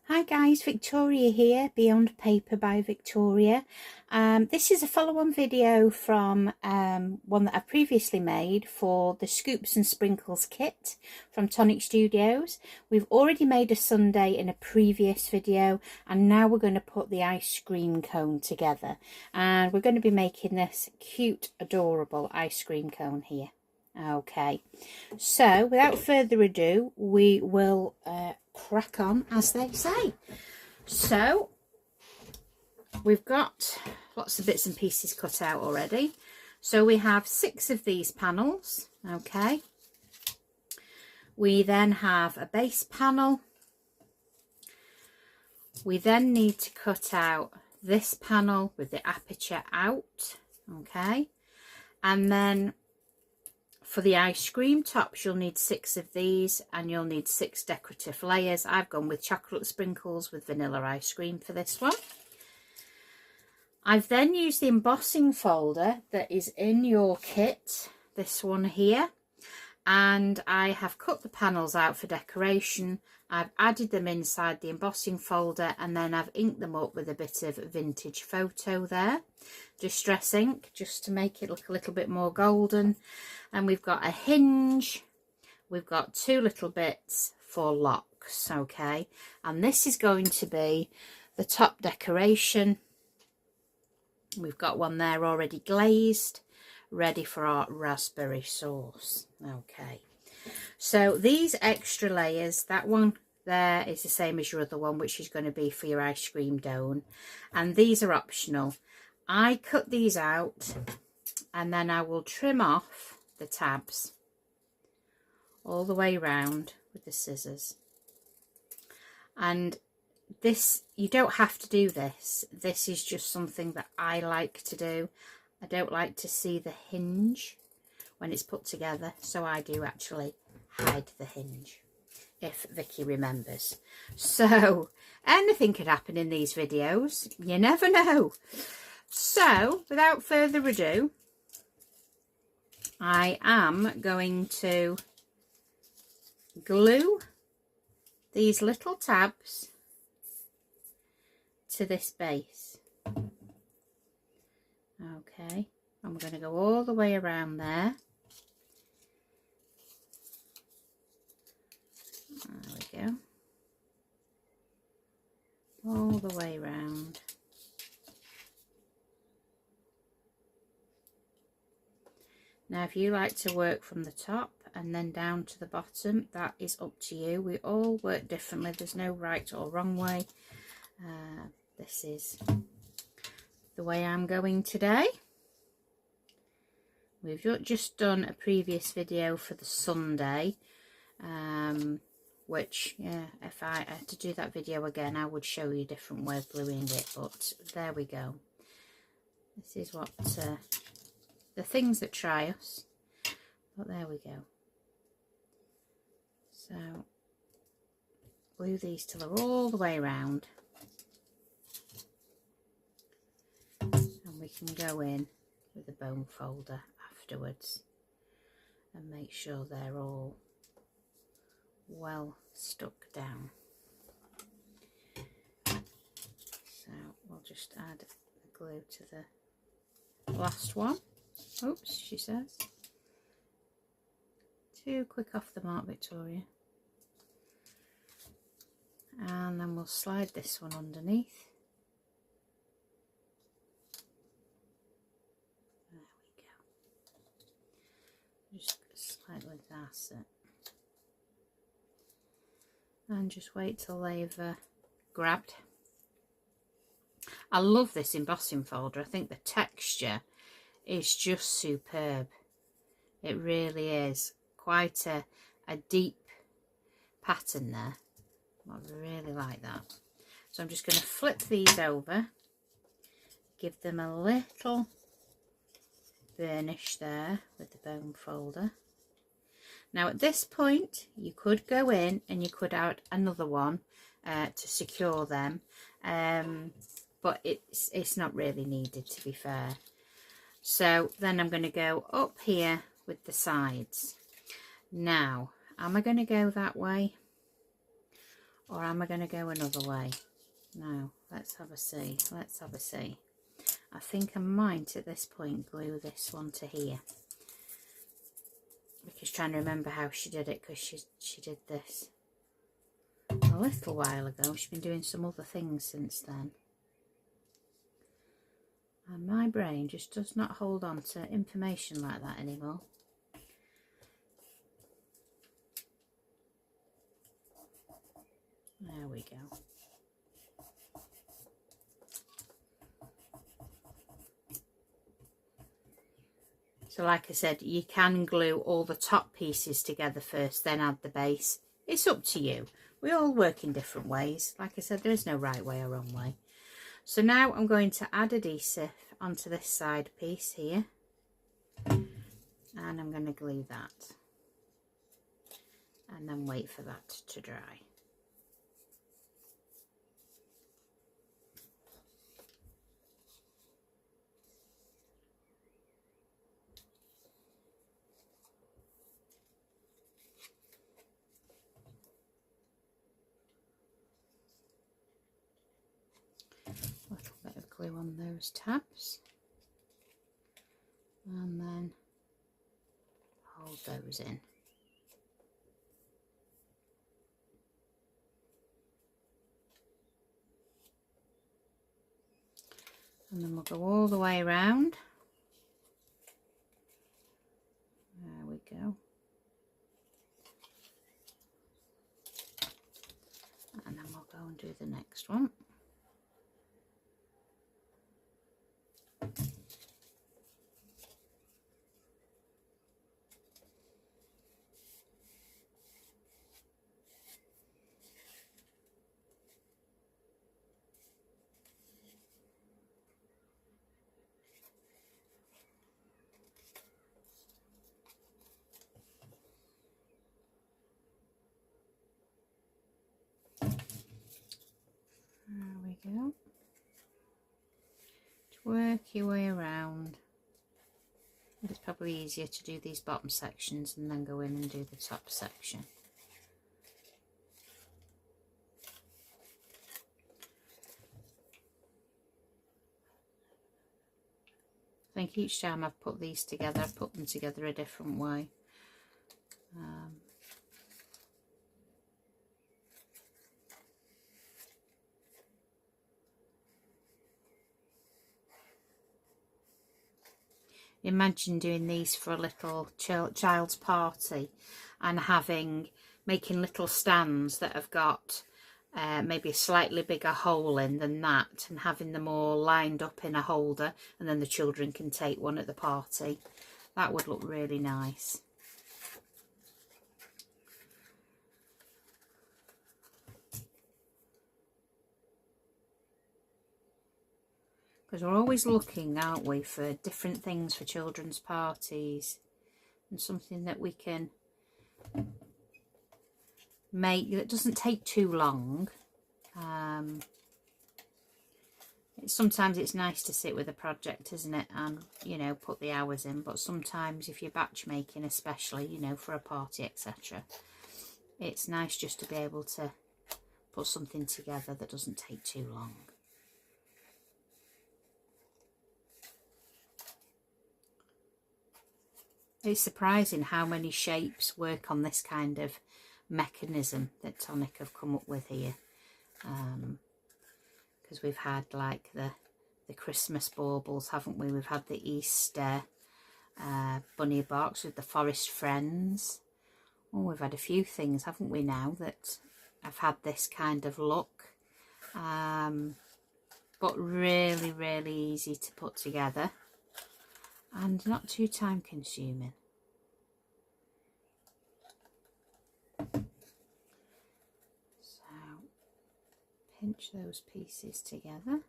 Hi guys, Victoria here, Beyond Paper by Victoria. This is a follow-on video from one that I previously made for the Scoops and Sprinkles kit from Tonic Studios. We've already made a sundae in a previous video, and now we're going to put the ice cream cone together. And we're going to be making this cute, adorable ice cream cone here. Okay, so without further ado, we will crack on, as they say. So we've got lots of bits and pieces cut out already. So we have 6 of these panels. Okay, we then have a base panel. We then need to cut out this panel with the aperture out. Okay, and then for the ice cream tops, you'll need 6 of these, and you'll need 6 decorative layers. I've gone with chocolate sprinkles with vanilla ice cream for this one. I've then used the embossing folder that is in your kit, this one here, and I have cut the panels out for decoration. I've added them inside the embossing folder, and then I've inked them up with a bit of vintage photo there, distress ink, just to make it look a little bit more golden. And we've got a hinge, we've got 2 little bits for locks. Okay, and this is going to be the top decoration. We've got one there already glazed, ready for our raspberry sauce. Okay, so these extra layers, that one there is the same as your other one, which is going to be for your ice cream dome, and these are optional. I cut these out, and then I will trim off the tabs all the way round with the scissors. And this, you don't have to do this. This is just something that I like to do. I don't like to see the hinge when it's put together, so I do actually hide the hinge, if Vicky remembers. So anything could happen in these videos, you never know. So without further ado, I am going to glue these little tabs to this base. Okay, and we're going to go all the way around there. There we go. All the way around. Now, if you like to work from the top and then down to the bottom, that is up to you. We all work differently. There's no right or wrong way. This is the way I'm going today. We've just done a previous video for the sundae, which, yeah, if I had to do that video again, I would show you a different way of gluing it, but there we go. This is what the things that try us, but there we go. So glue these till they're all the way around, and we can go in with the bone folder afterwards and make sure they're all well stuck down. So we'll just add the glue to the last one. Oops, she says. Too quick off the mark, Victoria. And then we'll slide this one underneath. There we go. Just slightly that's it. And just wait till they've grabbed. I love this embossing folder. I think the texture is just superb. It really is. Quite a deep pattern there. I really like that. So I'm just going to flip these over, give them a little burnish there with the bone folder. Now at this point you could go in and you could add another one to secure them, but it's not really needed, to be fair. So then I'm going to go up here with the sides. Now, am I going to go that way, Or am I going to go another way? No, let's have a see. Let's have a see. I think I might at this point glue this one to here. Because trying to remember how she did it, because she did this a little while ago. She's been doing some other things since then. And my brain just does not hold on to information like that anymore. There we go. So like I said, you can glue all the top pieces together first, then add the base. It's up to you. We all work in different ways. Like I said, there is no right way or wrong way. So now I'm going to add adhesive onto this side piece here. And I'm going to glue that. And then wait for that to dry. A little bit of glue on those tabs. And then hold those in. And then we'll go all the way around. There we go. And then we'll go and do the next one. There we go. Just work your way around. It's probably easier to do these bottom sections and then go in and do the top section. I think each time I've put these together, I've put them together a different way. Imagine doing these for a little child's party and making little stands that have got maybe a slightly bigger hole in than that, and having them all lined up in a holder, and then the children can take one at the party. That would look really nice. Because we're always looking, aren't we, for different things for children's parties, and something that we can make that doesn't take too long. Sometimes it's nice to sit with a project, isn't it, and, you know, put the hours in, but sometimes if you're batch making, especially, you know, for a party, etc., it's nice just to be able to put something together that doesn't take too long. It's surprising how many shapes work on this kind of mechanism that Tonic have come up with here. Because we've had like the Christmas baubles, haven't we? We've had the Easter bunny box with the forest friends. Oh, we've had a few things, haven't we, now that have had this kind of look. But really, really easy to put together. And not too time consuming. So pinch those pieces together.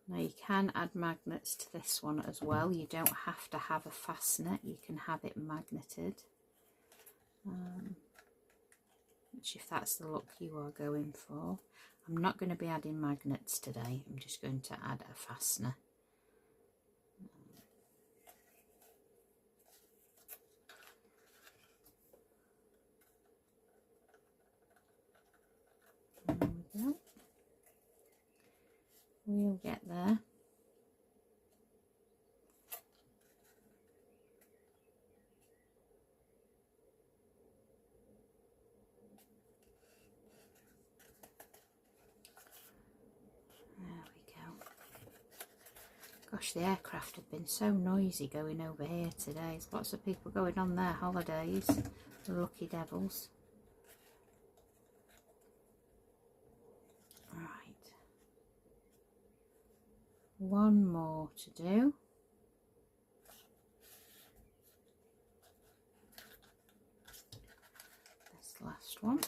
Now you can add magnets to this one as well. You don't have to have a fastener, you can have it magneted. which if that's the look you are going for. I'm not going to be adding magnets today, I'm just going to add a fastener. There we go. We'll get there. Gosh, the aircraft have been so noisy going over here today. There's lots of people going on their holidays. The lucky devils. Right. One more to do. This last one.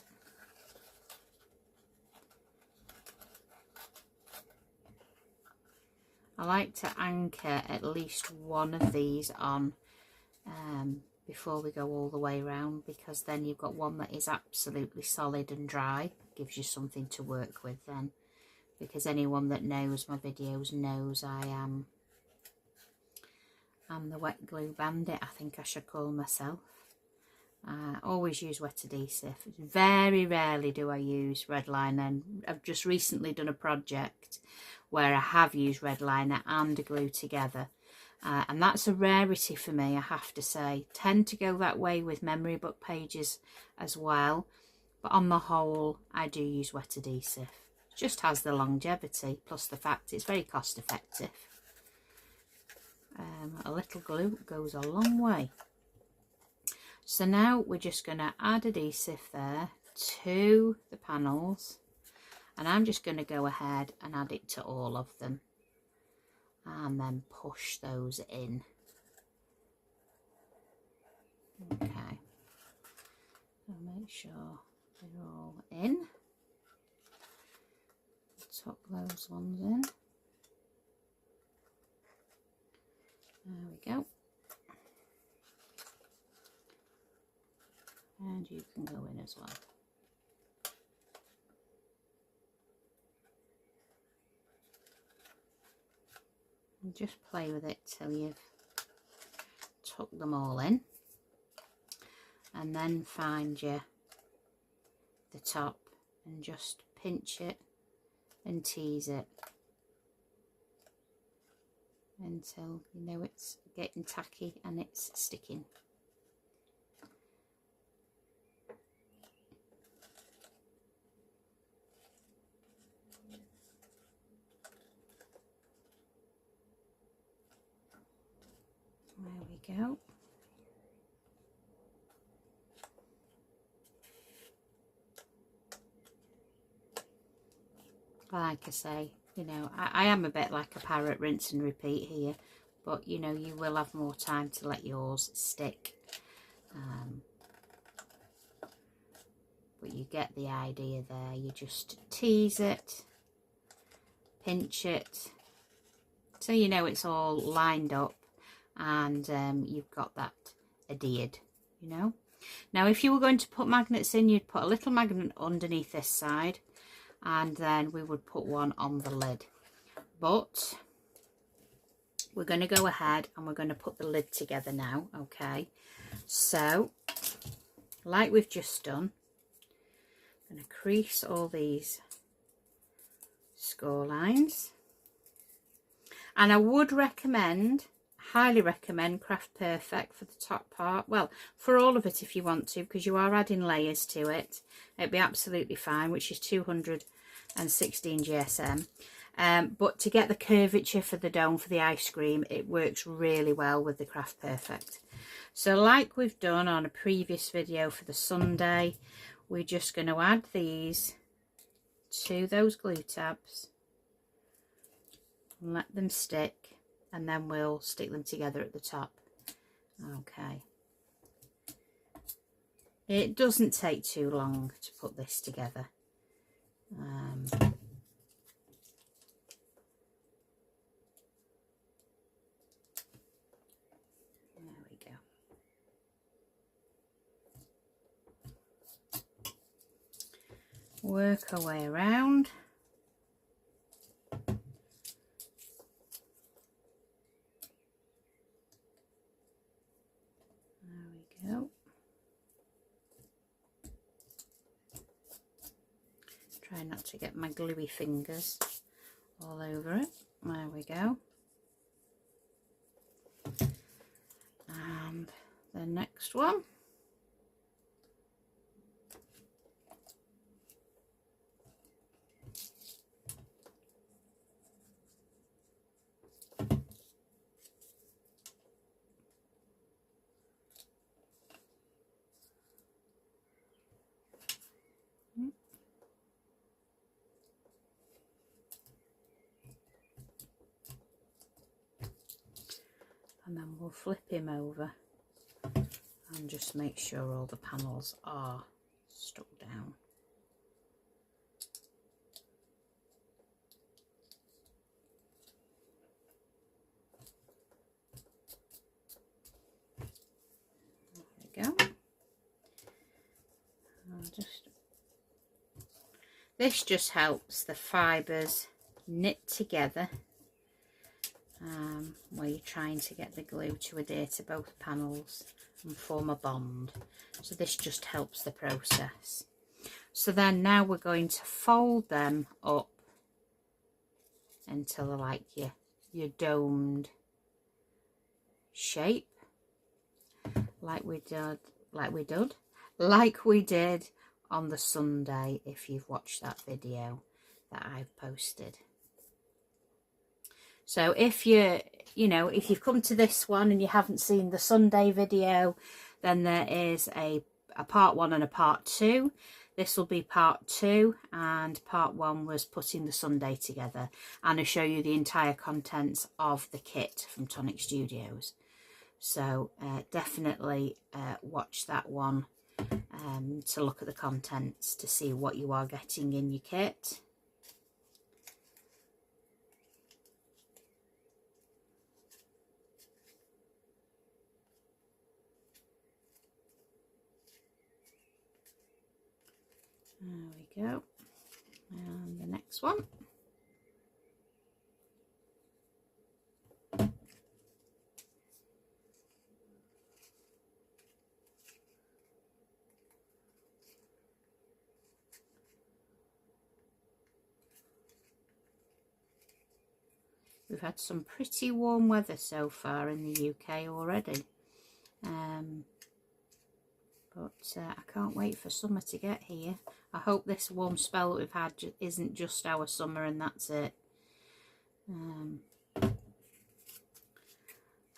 I like to anchor at least one of these on before we go all the way around, because then you've got one that is absolutely solid and dry. Gives you something to work with then, because anyone that knows my videos knows I'm the wet glue bandit, I think I should call myself. Always use wet adhesive. Very rarely do I use red liner, and I've just recently done a project where I have used red liner and glue together, and that's a rarity for me, I have to say. Tend to go that way with memory book pages as well, but on the whole I do use wet adhesive. It just has the longevity, plus the fact it's very cost effective. A little glue goes a long way. So now we're just going to add adhesive there to the panels, and I'm just going to go ahead and add it to all of them and then push those in. Okay, so make sure they're all in. Tuck those ones in. There we go. And you can go in as well. And just play with it till you've tucked them all in. And then find the top and just pinch it and tease it until you know it's getting tacky and it's sticking. There we go. Like I say, you know, I am a bit like a parrot, rinse and repeat here, but you know, you will have more time to let yours stick. But you get the idea there. You just tease it, pinch it, so you know it's all lined up, and you've got that adhered, you know. Now if you were going to put magnets in, you'd put a little magnet underneath this side, and then we would put one on the lid. But we're going to go ahead and we're going to put the lid together now. Okay, so like we've just done, I'm going to crease all these score lines, and I would recommend, highly recommend, Craft Perfect for the top part. Well, for all of it if you want to, because you are adding layers to it. It'd be absolutely fine, which is 216 GSM. But to get the curvature for the dome for the ice cream, it works really well with the Craft Perfect. So like we've done on a previous video for the sundae, we're just going to add these to those glue tabs and let them stick, and then we'll stick them together at the top. Okay, it doesn't take too long to put this together. There we go. work our way around. There we go. Try not to get my gluey fingers all over it. There we go. And the next one. And then we'll flip him over and just make sure all the panels are stuck down. There we go. This just helps the fibres knit together where you're trying to get the glue to adhere to both panels and form a bond. So this just helps the process. So then now we're going to fold them up until they're like your domed shape, like we did on the Sunday, if you've watched that video that I've posted. So if if you've come to this one and you haven't seen the Sunday video, then there is a part 1 and a part 2. This will be part 2, and part 1 was putting the Sunday together, and I show you the entire contents of the kit from Tonic Studios. So definitely watch that one to look at the contents to see what you are getting in your kit. There we go. And the next one. We've had some pretty warm weather so far in the UK already. But I can't wait for summer to get here. I hope this warm spell that we've had isn't just our summer and that's it.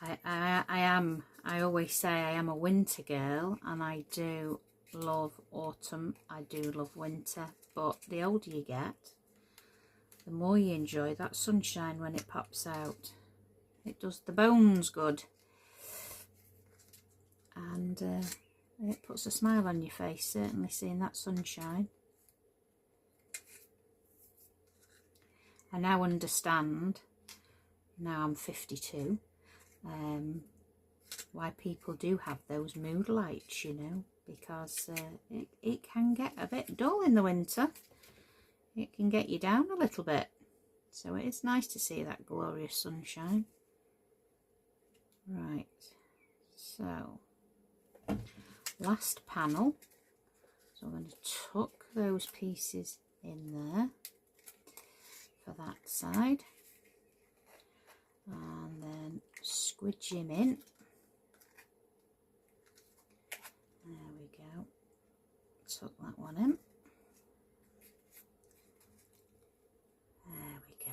I always say I am a winter girl, and I do love autumn, I do love winter, but the older you get, the more you enjoy that sunshine when it pops out. It does the bones good, and it puts a smile on your face, certainly seeing that sunshine. I now understand, now I'm 52, why people do have those mood lights, because it can get a bit dull in the winter. It can get you down a little bit. So it is nice to see that glorious sunshine. Right, so last panel. So I'm going to tuck those pieces in there for that side. And then squidge him in. There we go. Tuck that one in. There we go.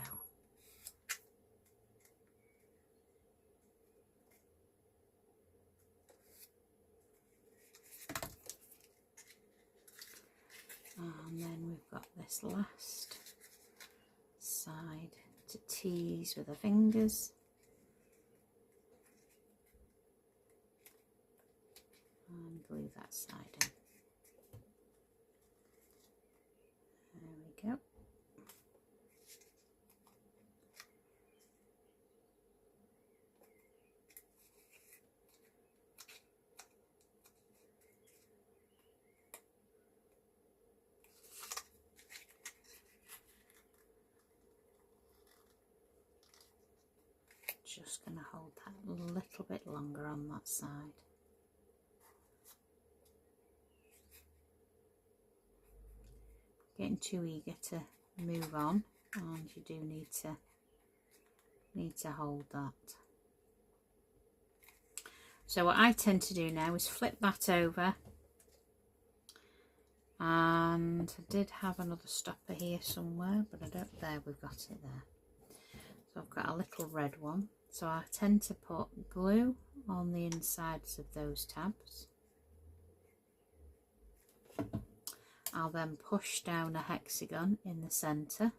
And then we've got this last side to tease with the fingers. And glue that side in. There we go. just going to hold that a little bit longer on that side. Getting too eager to move on, and you do need to hold that. So what I tend to do now is flip that over, and I did have another stopper here somewhere, but I don't, there, we've got it there. So I've got a little red one, so I tend to put glue on the insides of those tabs. I'll then push down a hexagon in the centre,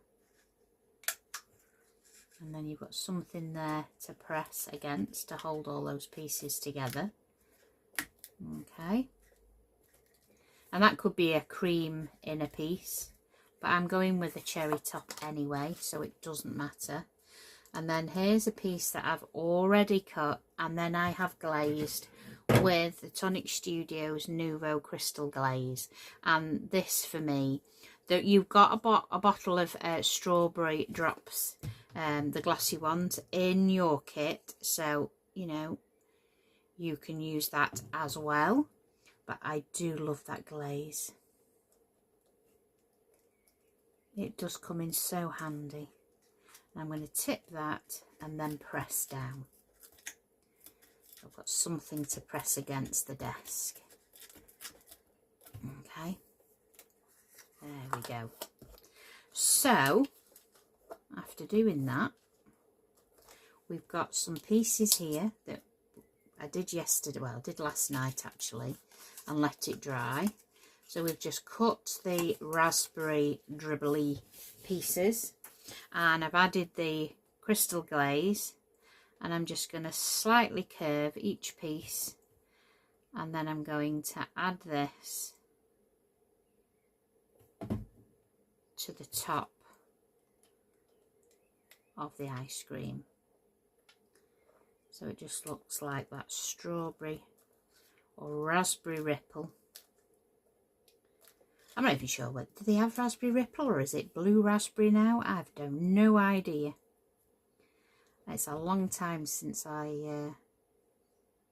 and then you've got something there to press against to hold all those pieces together. Okay, and that could be a cream inner piece, but I'm going with a cherry top anyway, so it doesn't matter. And then here's a piece that I've already cut, and then I have glazed with the Tonic Studios Nouveau Crystal Glaze. And this, for me, that you've got a bottle of strawberry drops, the glossy ones, in your kit, so you know you can use that as well. But I do love that glaze. It does come in so handy. I'm going to tip that and then press down. I've got something to press against the desk. Okay, there we go. So after doing that, we've got some pieces here that I did yesterday, well I did last night actually, and let it dry. So we've just cut the raspberry dribbly pieces, and I've added the crystal glaze, and I'm just going to slightly curve each piece, and then I'm going to add this to the top of the ice cream, so it just looks like that strawberry or raspberry ripple. I'm not even sure whether, do they have raspberry ripple or is it blue raspberry now? I've no idea. It's a long time since I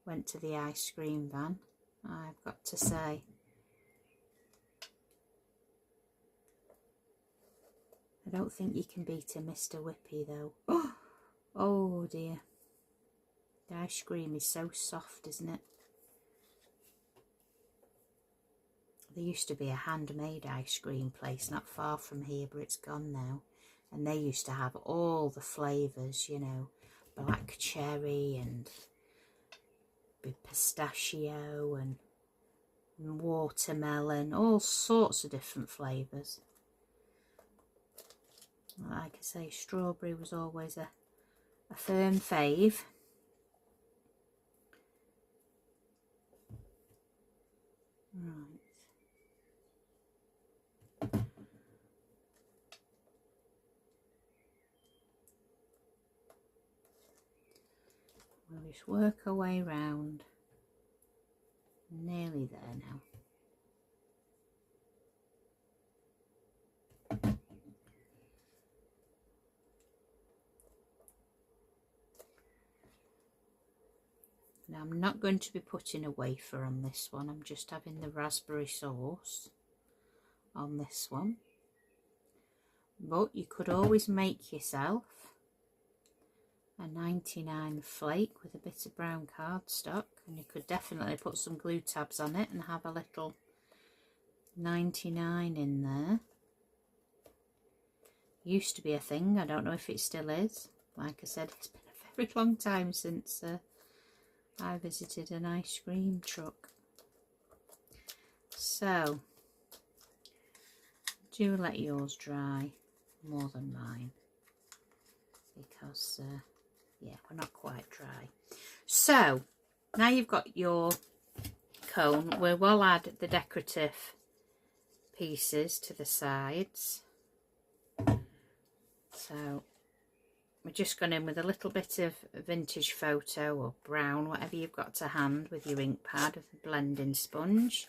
went to the ice cream van, I've got to say. I don't think you can beat a Mr. Whippy though. Oh dear. The ice cream is so soft, isn't it? There used to be a handmade ice cream place not far from here, but it's gone now. And they used to have all the flavours, you know, black cherry and pistachio and watermelon, all sorts of different flavours. Like I say, strawberry was always a firm fave. Right. We'll just work our way round. Nearly there now. Now I'm not going to be putting a wafer on this one, I'm just having the raspberry sauce on this one. But you could always make yourself a 99 flake with a bit of brown cardstock, and you could definitely put some glue tabs on it and have a little 99 in there. Used to be a thing, I don't know if it still is. Like I said, it's been a very long time since I visited an ice cream truck. So do let yours dry more than mine, because yeah, we're not quite dry. So now you've got your cone, we will add the decorative pieces to the sides. So we're just going in with a little bit of vintage photo or brown, whatever you've got to hand, with your ink pad with the blending sponge.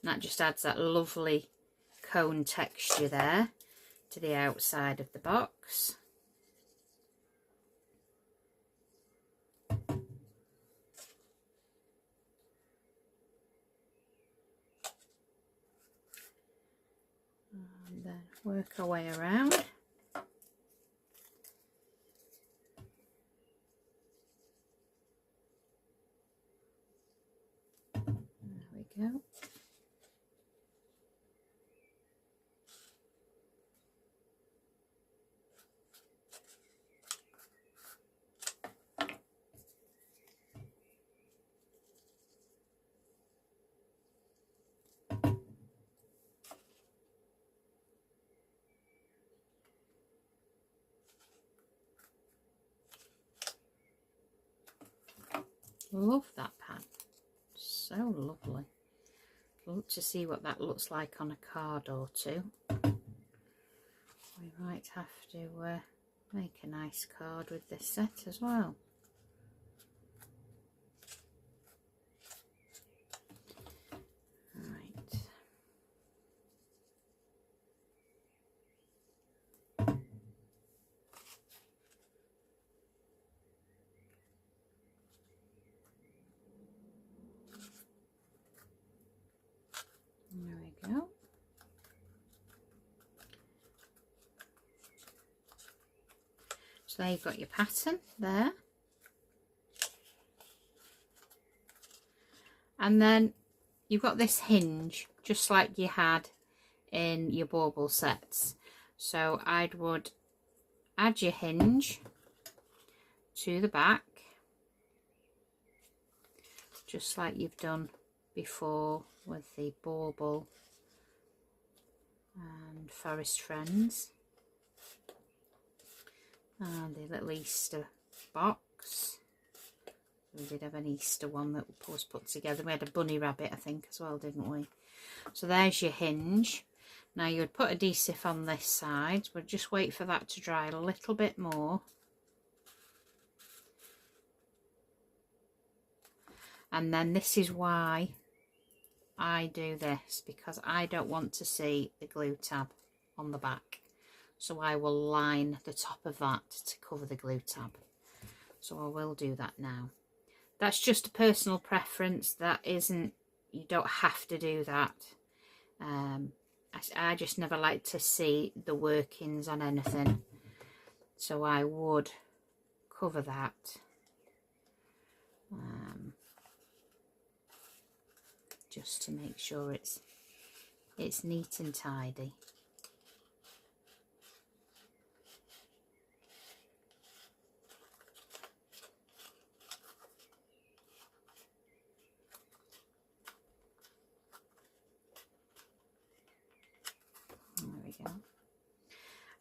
And that just adds that lovely cone texture there to the outside of the box. work our way around. There we go. Love that pan, so lovely. Love to see what that looks like on a card or two. We might have to make a nice card with this set as well. Right. There we go. So there you've got your pattern there. And then you've got this hinge, just like you had in your bauble sets. So I would add your hinge to the back, just like you've done before with the bauble and forest friends. And the little Easter box. We did have an Easter one that was put together. We had a bunny rabbit, I think, as well, didn't we? So there's your hinge. Now you would put adhesive on this side. We'll just wait for that to dry a little bit more. And then this is why I do this, because I don't want to see the glue tab on the back. So I will line the top of that to cover the glue tab. So I will do that now. That's just a personal preference. That isn't, you don't have to do that. I just never like to see the workings on anything. So I would cover that. Just to make sure it's neat and tidy. There we go.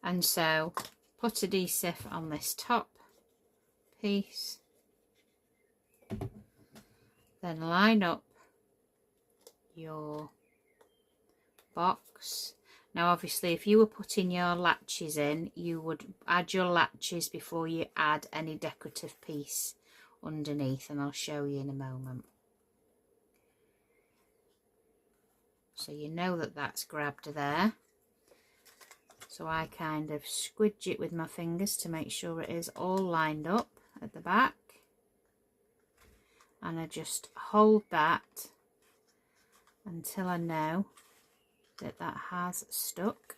And so put adhesive on this top piece, then line up your box. Now obviously if you were putting your latches in, you would add your latches before you add any decorative piece underneath, and I'll show you in a moment. So you know that that's grabbed there. So I kind of squidge it with my fingers to make sure it is all lined up at the back, and I just hold that until I know that that has stuck.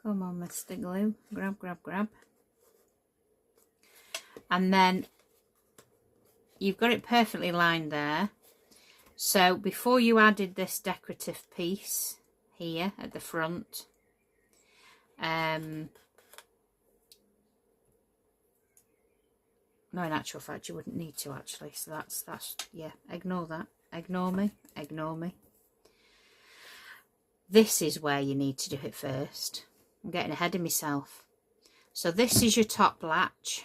Come on, Mr. Glue, grab, grab, grab. And then you've got it perfectly lined there. So before you added this decorative piece here at the front, no, in actual fact you wouldn't need to actually, so that's yeah, ignore that, ignore me. This is where you need to do it first. I'm getting ahead of myself. So this is your top latch.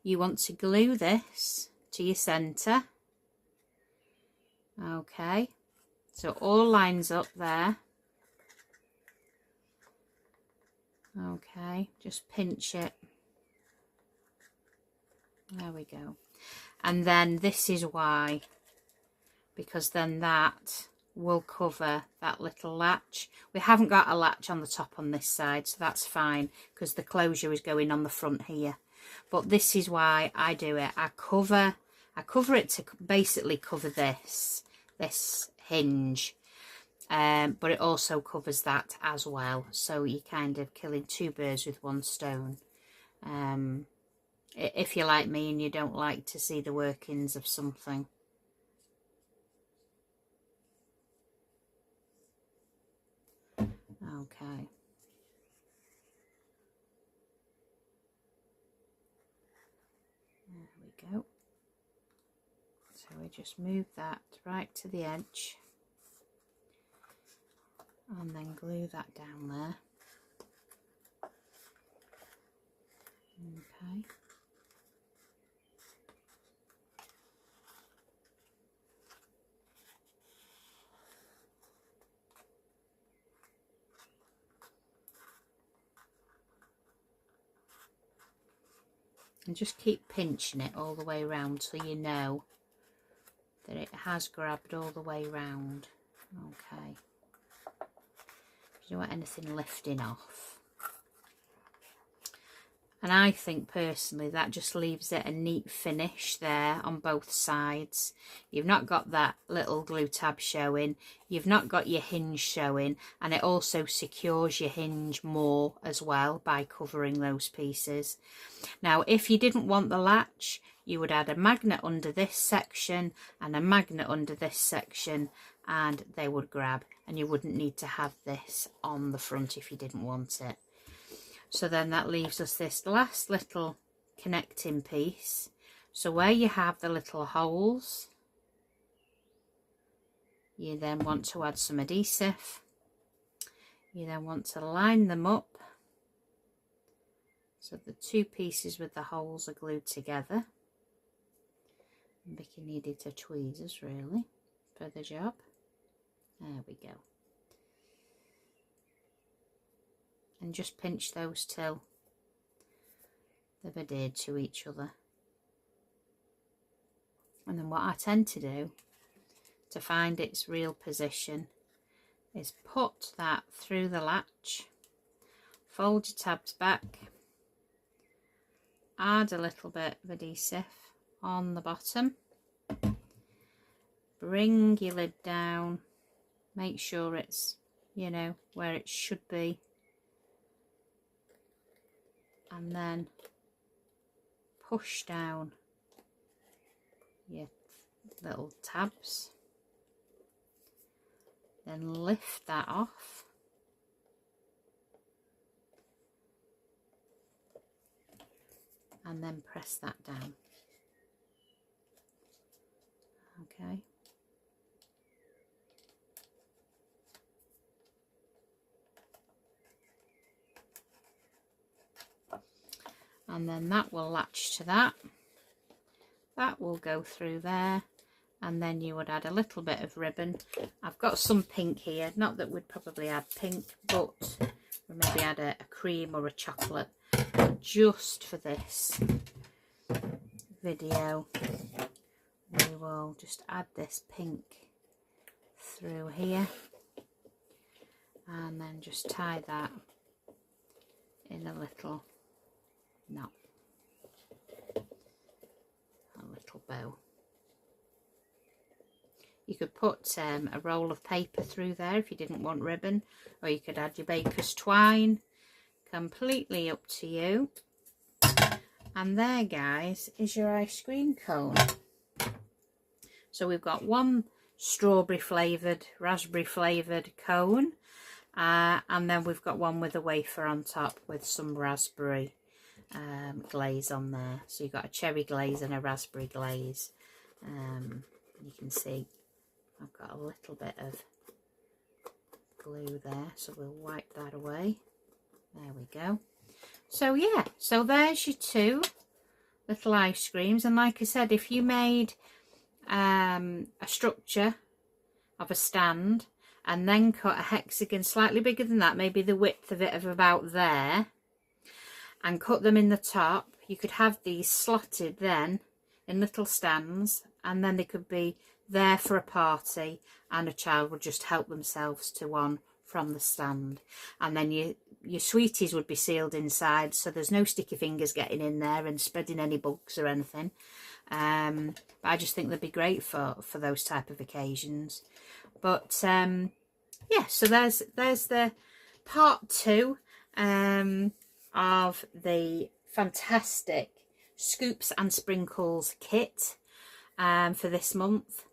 You want to glue this to your centre. Okay, so all lines up there. Okay, just pinch it. There we go. And then this is why, because then that will cover that little latch. We haven't got a latch on the top on this side, so that's fine because the closure is going on the front here. But this is why I do it. I cover it to basically cover this hinge, but it also covers that as well. So you're kind of killing two birds with one stone. If you're like me and you don't like to see the workings of something. Okay. There we go. So we just move that right to the edge and then glue that down there. Okay. And just keep pinching it all the way around so you know that it has grabbed all the way round. Okay. You don't want anything lifting off. And I think personally that just leaves it a neat finish there on both sides. You've not got that little glue tab showing, you've not got your hinge showing, and it also secures your hinge more as well by covering those pieces. Now if you didn't want the latch, you would add a magnet under this section and a magnet under this section, and they would grab, and you wouldn't need to have this on the front if you didn't want it. So then that leaves us this last little connecting piece. So where you have the little holes, you then want to add some adhesive. You then want to line them up so the two pieces with the holes are glued together. And Vicky needed her tweezers really for the job. There we go. And just pinch those till they've adhered to each other. And then what I tend to do to find its real position is put that through the latch, fold your tabs back, add a little bit of adhesive on the bottom, bring your lid down, make sure it's, you know, where it should be, and then push down your little tabs, then lift that off, and then press that down. Okay. And then that will latch to that. That will go through there, and then you would add a little bit of ribbon. I've got some pink here, not that we'd probably add pink, but we maybe add a cream or a chocolate. But just for this video, we will just add this pink through here, and then just tie that in a little knot, a little bow. You could put a roll of paper through there if you didn't want ribbon, or you could add your baker's twine, completely up to you. And there, guys, is your ice cream cone. So we've got one strawberry flavoured, raspberry flavoured cone, and then we've got one with a wafer on top with some raspberry glaze on there. So you've got a cherry glaze and a raspberry glaze. You can see I've got a little bit of glue there, so we'll wipe that away. There we go. So yeah, so there's your two little ice creams. And like I said, if you made a structure of a stand and then cut a hexagon slightly bigger than that, maybe the width of it of about there, and cut them in the top, you could have these slotted then in little stands, and then they could be there for a party, and a child would just help themselves to one from the stand. And then your sweeties would be sealed inside, so there's no sticky fingers getting in there and spreading any bugs or anything. But I just think they'd be great for those type of occasions. But yeah, so there's the part 2 of the fantastic Scoops and Sprinkles kit for this month.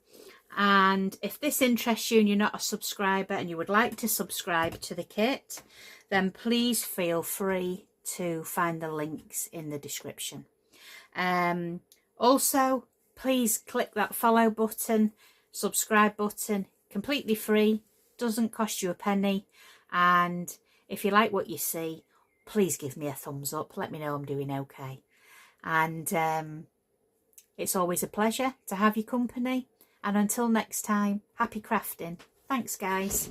And if this interests you and you're not a subscriber and you would like to subscribe to the kit, then please feel free to find the links in the description. Also, please click that follow button, subscribe button, completely free, doesn't cost you a penny. And if you like what you see, please give me a thumbs up, let me know I'm doing okay. And it's always a pleasure to have your company. And until next time, happy crafting. Thanks, guys.